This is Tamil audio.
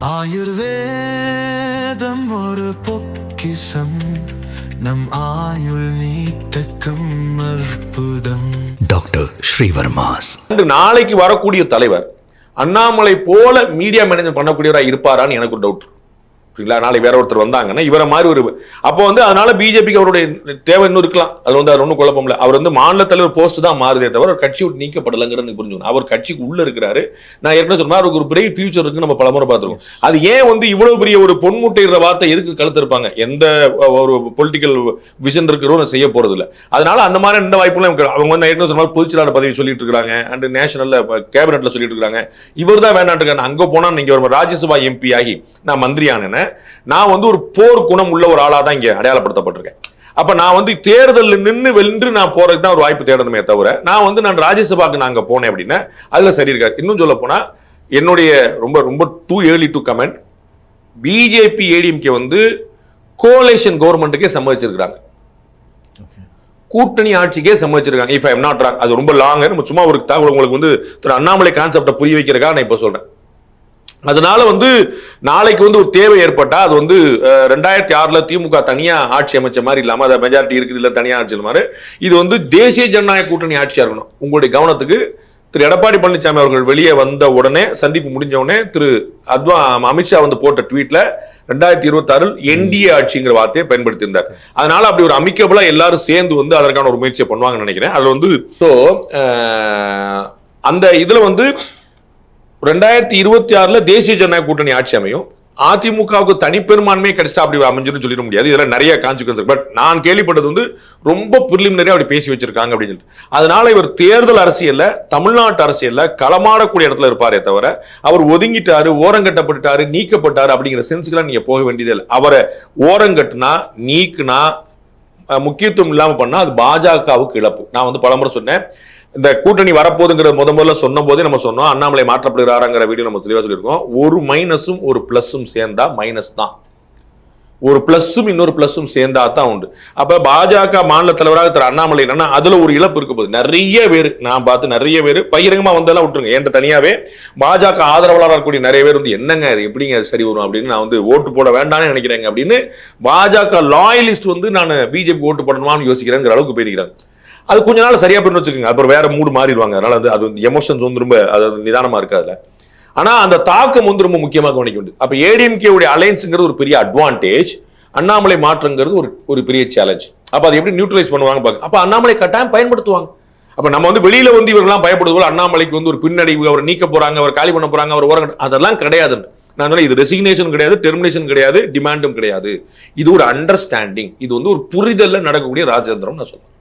ஆயுர்வேதம் ஒரு பொக்கிஷம் நம் ஆயுள் நீட்டக்கும் அற்புதம். டாக்டர் ஸ்ரீவர்மாஸ். நாளைக்கு வரக்கூடிய தலைவர் அண்ணாமலை போல மீடியா மேனேஜ்மெண்ட் பண்ணக்கூடியவராக இருப்பாரான்னு எனக்கு ஒரு டவுட். நாளை வேற ஒருத்தர் வந்தாங்கன்னா இவரை மாதிரி ஒரு அப்போ அதனால பிஜேபிக்கு அவருடைய தேவை இன்னும் இருக்கலாம். அது அது ஒன்றும் குழப்பம் இல்லை. அவர் மாநில தலைவர் போஸ்ட் தான் மாறுதே தவிர கட்சி விட்டு நீக்கப்படலைங்கிறது புரிஞ்சுக்கணும். அவர் கட்சிக்கு உள்ள இருக்கிறாரு. நான் ஏற்கனவே சொன்னா அவருக்கு ஒரு பெரிய ஃபியூச்சர் இருக்கு. நம்ம பலமுறை பார்த்துருக்கோம். அது ஏன் இவ்வளவு பெரிய ஒரு பொன்முட்டைற வார்த்தை எதுக்கு கழுத்து இருப்பாங்க? எந்த ஒரு பொலிட்டிக்கல் விஷன் இருக்கிறவங்க செய்ய போறது இல்லை. அதனால அந்த மாதிரி எந்த வாய்ப்புகளும் அவங்க ஏற்கனவே சொன்ன பொதுச்செயலாளர் பதவி சொல்லிட்டு இருக்காங்க. அண்ட் நேஷனல்ல கேபினெட்ல சொல்லிட்டு இருக்காங்க. இவர் தான் வேண்டாம். அங்க போனா நீங்க ராஜ்யசபா எம்பி ஆகி நான் மந்திரி ஆனேன். நான் ஒரு போர் குணம் உள்ள ஒரு ஆளா தான் இங்க அடையாளப்படுத்தப்பட்டிருக்கேன். அப்ப நான் தேர்தலில் நின்று வென்று நான் போறதுக்கு தான் ஒரு வாய்ப்பு தேடணுமே தவிர நான் ராஜ்யசபாக்கு நாங்க போனேன் அப்படின்னா அதுல சரி இருக்காது. இன்னும் சொல்ல போனா என்னுடைய ரொம்ப ரொம்ப too early to comment. BJP ADMK coalition கவர்மெண்ட்டுக்கே சம்மதிச்சிருக்காங்க. கூட்டணி ஆட்சிக்கே சம்மதிச்சிருக்காங்க. If I am not wrong. அது ரொம்ப லாங். நம்ம சும்மா ஒரு தகவல் உங்களுக்கு திரு அண்ணாமலை கான்செப்டை புரிய வைக்கிறதுக்காக நான் இப்ப சொல்றேன். அதனால நாளைக்கு ஒரு தேவை ஏற்பட்டா அது 2006 திமுக தனியா ஆட்சி அமைச்ச மாதிரி இல்லாம அதை மெஜாரிட்டி இருக்குது இல்ல தனியா ஆட்சி மாதிரி இது தேசிய ஜனநாயக கூட்டணி ஆட்சியா இருக்கணும். உங்களுடைய கவனத்துக்கு திரு எடப்பாடி பழனிசாமி அவர்கள் வெளியே வந்த உடனே சந்திப்பு முடிஞ்ச உடனே திரு அமித்ஷா போட்ட ட்வீட்ல 2026 என்டிஏ ஆட்சிங்கிற வார்த்தையை பயன்படுத்தியிருந்தார். அதனால அப்படி ஒரு அமிக்கபிளா எல்லாரும் சேர்ந்து அதற்கான ஒரு முயற்சியை பண்ணுவாங்கன்னு நினைக்கிறேன். அதுல அந்த இதுல 2026 தேசிய ஜனநாயக கூட்டணி ஆட்சி அமையும். அதிமுகவுக்கு தனிப்பெரும்பான்மை கிடைச்சா அப்படி அமைஞ்சுன்னு சொல்லிட முடியாது. இதெல்லாம் நிறைய கான்சிக்வன்ஸ். பட் நான் கேள்விப்பட்டது ரொம்ப பிரிலிமினரியா அப்படி பேசி வச்சிருக்காங்க அப்படின்னு சொல்லிட்டு. அதனால இவர் தேர்தல் அரசியல்ல தமிழ்நாட்டு அரசியல்ல களமாடக்கூடிய இடத்துல இருப்பாரே தவிர அவர் ஒதுங்கிட்டாரு, ஓரங்கட்டப்பட்டாரு, நீக்கப்பட்டாரு அப்படிங்கிற சென்ஸ்க்கெல்லாம் நீங்க போக வேண்டியதே இல்லை. அவரை ஓரங்கட்டுனா நீக்குனா முக்கியத்துவம் இல்லாம பண்ணா அது பாஜகவுக்கு இழப்பு. நான் பலமுறை சொன்னேன். இந்த கூட்டணி வரப்போதுங்கிற முதல்ல சொன்ன போதே நம்ம சொன்னோம் அண்ணாமலை மாற்றப்படுகிறாராங்கிற வீடியோ நம்ம தெளிவா சொல்லியிருக்கோம். ஒரு மைனஸும் ஒரு பிளஸும் சேர்ந்தா மைனஸ் தான். ஒரு பிளஸும் இன்னொரு பிளஸும் சேர்ந்தா தான் உண்டு. அப்ப பாஜக மாநில தலைவராக திரு அண்ணாமலை இல்லைன்னா அதுல ஒரு இழப்பு இருக்க போகுது. நிறைய பேர் நான் பார்த்து நிறைய பேர் பகிரங்கமா வந்தெல்லாம் விட்டுருங்க. என்ற தனியாவே பாஜக ஆதரவாளராக இருக்கக்கூடிய நிறைய பேர் என்னங்க எப்படிங்க சரி வரும் அப்படின்னு நான் ஓட்டு போட வேண்டாம்னு நினைக்கிறேங்க அப்படின்னு பாஜக லாயலிஸ்ட் நான் பிஜேபி ஓட்டு போடணுமான்னு யோசிக்கிறேங்கிற அளவுக்கு போயிருக்கிறாங்க. அது கொஞ்ச நாள் சரியா போயிருந்து வச்சுக்கோங்க. அப்புறம் வேற மூடு மாறிடுவாங்க. அதனால அது எமோஷன்ஸ் ரொம்ப நிதானமா இருக்காதுல. ஆனா அந்த தாக்கம் ரொம்ப முக்கியமாக கவனிக்க வேண்டியது. அப்ப ஏடிஎம்கே உடைய அலைன்ஸ்ங்கிறது ஒரு பெரிய அட்வான்டேஜ். அண்ணாமலை மாற்றங்கிறது ஒரு பெரிய சேலஞ்ச். அப்ப அதை எப்படி நியூட்ரலைஸ் பண்ணுவாங்க பாக்க. அப்ப அண்ணாமலை கட்டாயம் பயன்படுத்துவாங்க. அப்ப நம்ம வெளியில இவர்கள்லாம் பயப்படுது போல அண்ணாமலைக்கு ஒரு பின்னடைவு, அவர் நீக்க போறாங்க, அவர் காலி பண்ண போறாங்க, அவர் ஓரம் அதெல்லாம் கிடையாது. நான் இது ரெசிக்னேஷன் கிடையாது, டெர்மினேஷன் கிடையாது, டிமாண்டும் கிடையாது. இது ஒரு அண்டர்ஸ்டாண்டிங். இது ஒரு புரிதல்ல நடக்கக்கூடிய ராஜதந்திரம் நான் சொல்றேன்.